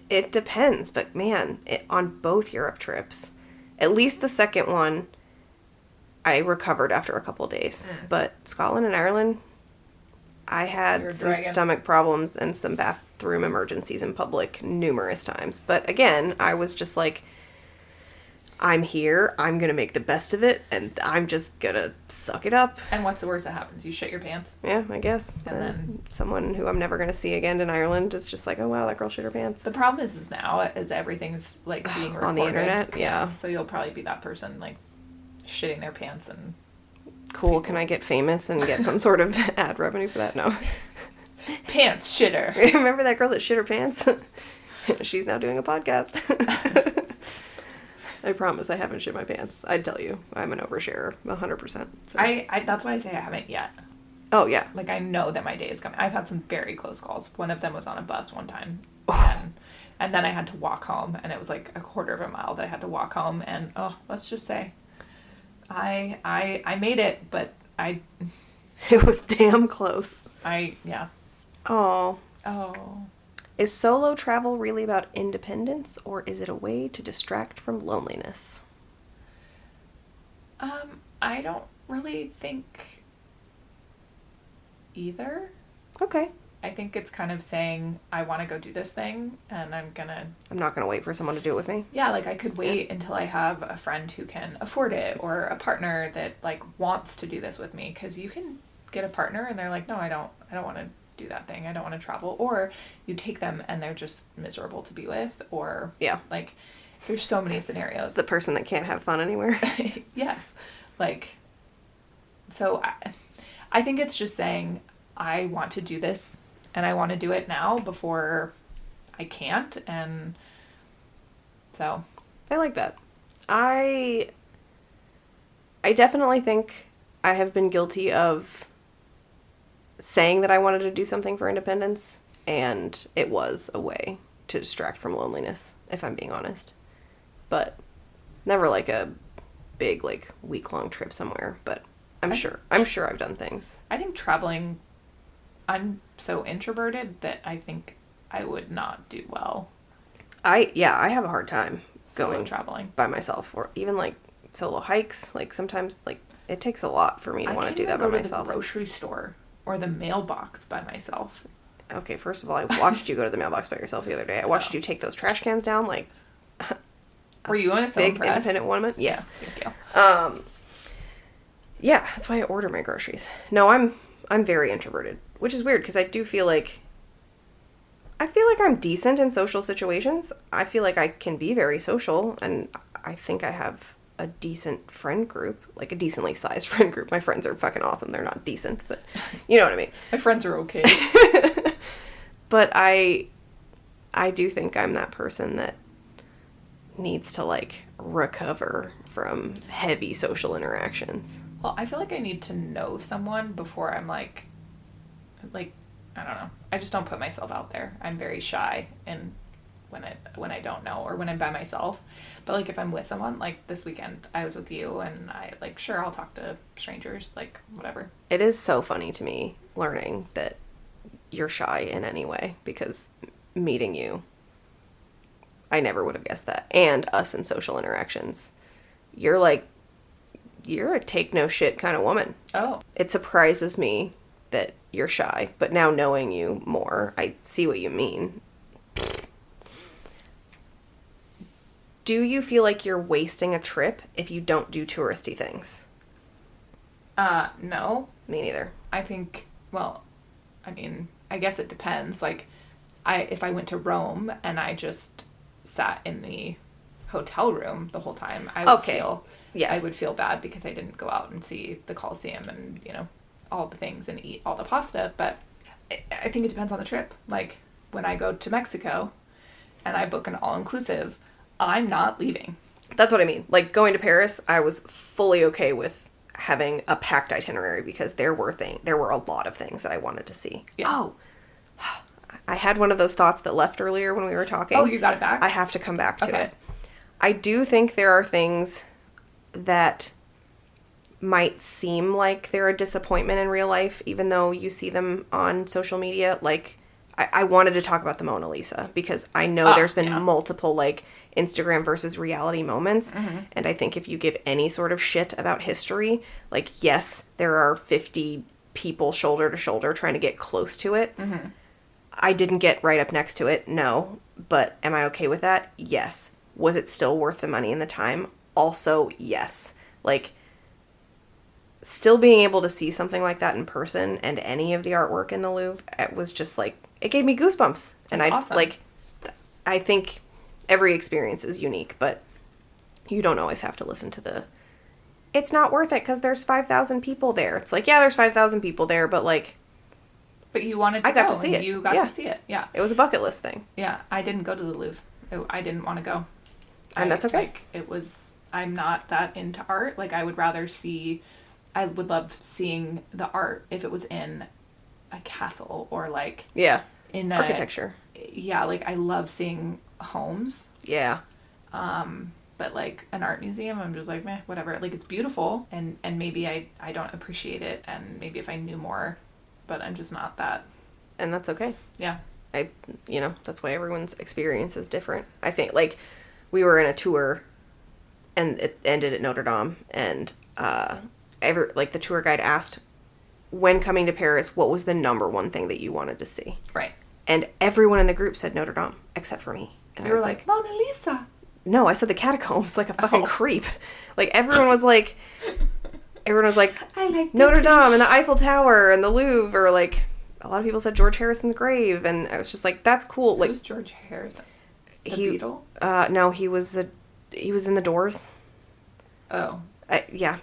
It depends, but man, on both Europe trips, at least the second one, I recovered after a couple of days. But Scotland and Ireland, I had some stomach problems and some bathroom emergencies in public numerous times. But again, I was just like, I'm here, I'm going to make the best of it, and I'm just going to suck it up. And what's the worst that happens? You shit your pants? Yeah, I guess. And then someone who I'm never going to see again in Ireland is just like, oh wow, that girl shit her pants. The problem is now everything's, like, being recorded. On the internet, yeah. So you'll probably be that person, like, shitting their pants and... Cool, can I get famous and get some sort of ad revenue for that? No. Pants shitter. Remember that girl that shit her pants? She's now doing a podcast. I promise I haven't shit my pants. I'd tell you. I'm an oversharer, 100%. So. I that's why I say I haven't yet. Oh, yeah. Like, I know that my day is coming. I've had some very close calls. One of them was on a bus one time. And then I had to walk home, and it was like a quarter of a mile that I had to walk home, and, let's just say, I made it, but It was damn close. Yeah. Oh. Oh. Is solo travel really about independence, or is it a way to distract from loneliness? I don't really think either. Okay. I think it's kind of saying, I want to go do this thing, and I'm not gonna wait for someone to do it with me. Yeah, like, I could wait until I have a friend who can afford it, or a partner that, like, wants to do this with me, because you can get a partner and they're like, no, I don't want to do that thing, I don't want to travel, or you take them and they're just miserable to be with, or like, there's so many scenarios. The person that can't have fun anywhere. Yes. Like, so I think it's just saying, I want to do this, and I want to do it now before I can't, and so. I like that. I definitely think I have been guilty of saying that I wanted to do something for independence, and it was a way to distract from loneliness, if I'm being honest. But never like a big, like, week-long trip somewhere, but I'm sure I've done things. I think traveling, I'm so introverted that I think I would not do well. I have a hard time going traveling by myself, or even, like, solo hikes. Like, sometimes, like, it takes a lot for me to want to do that by myself. I can't go to the grocery store or the mailbox by myself. Okay, first of all, I watched you go to the mailbox by yourself the other day. I watched you take those trash cans down, like... Were you so big, impressed? Independent woman? Yes. Yeah, thank you. Yeah, that's why I order my groceries. No, I'm very introverted, which is weird, because I feel like I'm decent in social situations. I feel like I can be very social, and I think I have a decent friend group, like a decently sized friend group. My friends are fucking awesome. They're not decent, but you know what I mean. My friends are okay. But I do think I'm that person that needs to, like, recover from heavy social interactions. Well, I feel like I need to know someone before I'm like I don't know. I just don't put myself out there. I'm very shy and when I don't know or when I'm by myself. But like if I'm with someone, like this weekend I was with you and I like sure I'll talk to strangers, like whatever. It is so funny to me learning that you're shy in any way, because meeting you, I never would have guessed that. And us in social interactions, you're a take no shit kind of woman. Oh. It surprises me that you're shy, but now knowing you more, I see what you mean. Do you feel like you're wasting a trip if you don't do touristy things? No. Me neither. I think, well, I mean, I guess it depends. Like, if I went to Rome and I just sat in the hotel room the whole time, I would feel bad because I didn't go out and see the Colosseum and, you know, all the things and eat all the pasta. But I think it depends on the trip. Like, when I go to Mexico and I book an all-inclusive, I'm not leaving. That's what I mean. Like, going to Paris, I was fully okay with having a packed itinerary because there were a lot of things that I wanted to see. Yeah. Oh, I had one of those thoughts that left earlier when we were talking. Oh, you got it back? I have to come back to it. I do think there are things that might seem like they're a disappointment in real life, even though you see them on social media. Like, I wanted to talk about the Mona Lisa because I know there's been multiple, like, Instagram versus reality moments. Mm-hmm. And I think if you give any sort of shit about history, like, yes, there are 50 people shoulder to shoulder trying to get close to it. Mm-hmm. I didn't get right up next to it, no. But am I okay with that? Yes. Was it still worth the money and the time? Also, yes. Like, still being able to see something like that in person and any of the artwork in the Louvre, it was just like, it gave me goosebumps. And awesome. I think every experience is unique, but you don't always have to listen to it's not worth it because there's 5,000 people there. It's like, yeah, there's 5,000 people there, but like, but you wanted to I got to see it. You got to see it. Yeah. It was a bucket list thing. Yeah. I didn't go to the Louvre. I didn't want to go. And that's okay. I'm not that into art. Like, I would love seeing the art if it was in a castle or like in architecture. Yeah, like I love seeing homes. Yeah. But like an art museum, I'm just like, meh, whatever. Like, it's beautiful and maybe I don't appreciate it, and maybe if I knew more, but I'm just not that. And that's okay. Yeah. That's why everyone's experience is different. I think, like, we were in a tour and it ended at Notre Dame, and the tour guide asked, when coming to Paris, what was the number one thing that you wanted to see? Right. And everyone in the group said Notre Dame, except for me. And you were like, Mona Lisa. No, I said the catacombs, like a fucking creep. Like, everyone was like, I like Notre Dame and the Eiffel Tower and the Louvre, or like, a lot of people said George Harrison's grave, and I was just like, that's cool. Like, who's George Harrison? The Beatle? No, he was in the Doors. Oh. Yeah,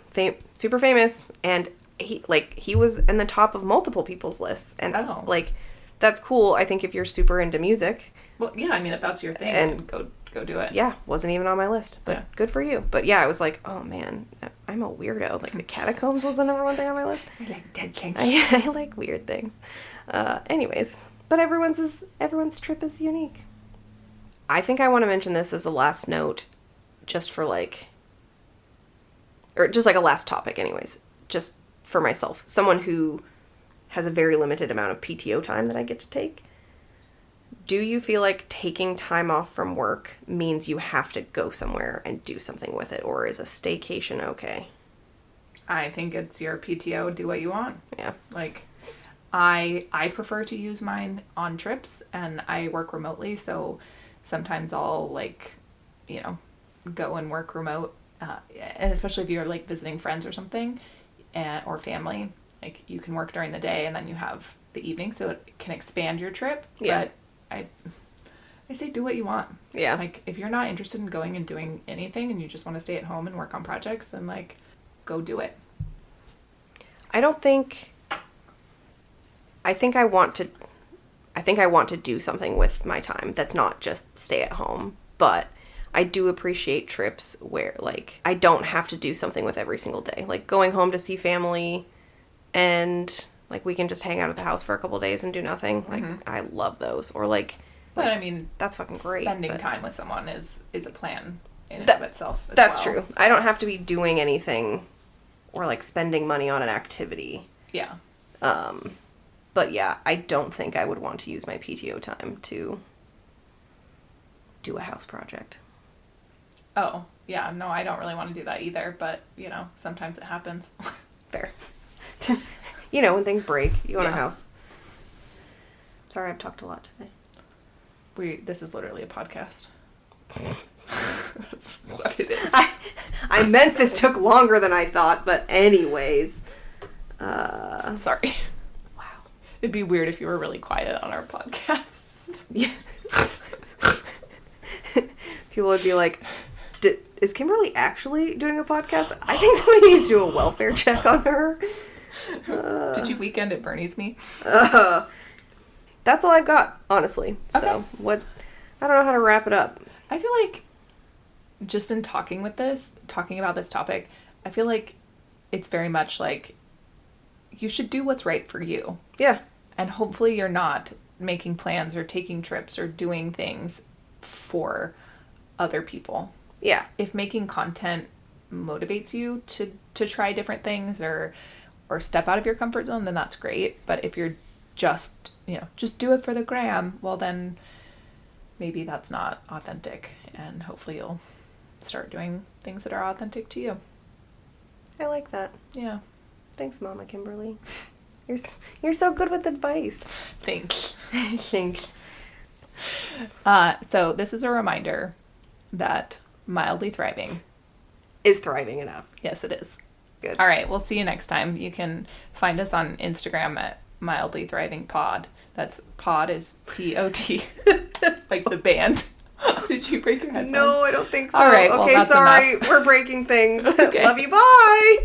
super famous, and he was in the top of multiple people's lists, and like, that's cool. I think if you're super into music, well, yeah, I mean, if that's your thing, and go do it. Yeah, wasn't even on my list, but good for you. But yeah, I was like, oh man, I'm a weirdo. Like, the catacombs was the number one thing on my list. I like dead things. I like weird things. Anyways, but everyone's trip is unique. I think I want to mention this as a last note, just for or just like a last topic anyways, just for myself. Someone who has a very limited amount of PTO time that I get to take. Do you feel like taking time off from work means you have to go somewhere and do something with it, or is a staycation okay? I think it's your PTO, do what you want. Yeah. Like, I prefer to use mine on trips, and I work remotely, so sometimes I'll, like, go and work remote, and especially if you're, like, visiting friends or something, or family, like, you can work during the day, and then you have the evening, so it can expand your trip. Yeah. But I say do what you want. Yeah. Like, if you're not interested in going and doing anything and you just want to stay at home and work on projects, then, like, go do it. I think I want to do something with my time that's not just stay at home, but I do appreciate trips where, like, I don't have to do something with every single day. Like, going home to see family and Like, we can just hang out at the house for a couple days and do nothing. Like, I love those. Or, like... But, I mean... That's fucking great. Spending time with someone is a plan in and of itself as That's well. true. I don't have to be doing anything or, like, spending money on an activity. Yeah. But, yeah, I don't think I would want to use my PTO time to do a house project. Oh, yeah. No, I don't really want to do that either. But, you know, sometimes it happens. Fair. You know, when things break, you want a Yeah. house. Sorry, I've talked a lot today. This is literally a podcast. That's what it is. I meant this took longer than I thought, but anyways. Sorry. Wow. It'd be weird if you were really quiet on our podcast. Yeah. People would be like, is Kimberly actually doing a podcast? I think somebody needs to do a welfare check on her. Did you weekend at Bernie's me? That's all I've got, honestly. Okay. So, I don't know how to wrap it up. I feel like just in talking about this topic, I feel like it's very much like you should do what's right for you. Yeah. And hopefully you're not making plans or taking trips or doing things for other people. Yeah. If making content motivates you to try different things or step out of your comfort zone, then that's great. But if you're just do it for the gram, well then maybe that's not authentic, and hopefully you'll start doing things that are authentic to you. I like that. Yeah. Thanks, Mama Kimberly. You're so good with advice. Thanks. Thanks. So this is a reminder that Mildly Thriving is thriving enough. Yes, it is. Good. All right, we'll see you next time. You can find us on Instagram at Mildly Thriving Pod. That's pod is POD, like the band. Did you break your headphones? No, I don't think so. All right, well, okay, that's sorry. enough. We're breaking things. Okay. Love you. Bye.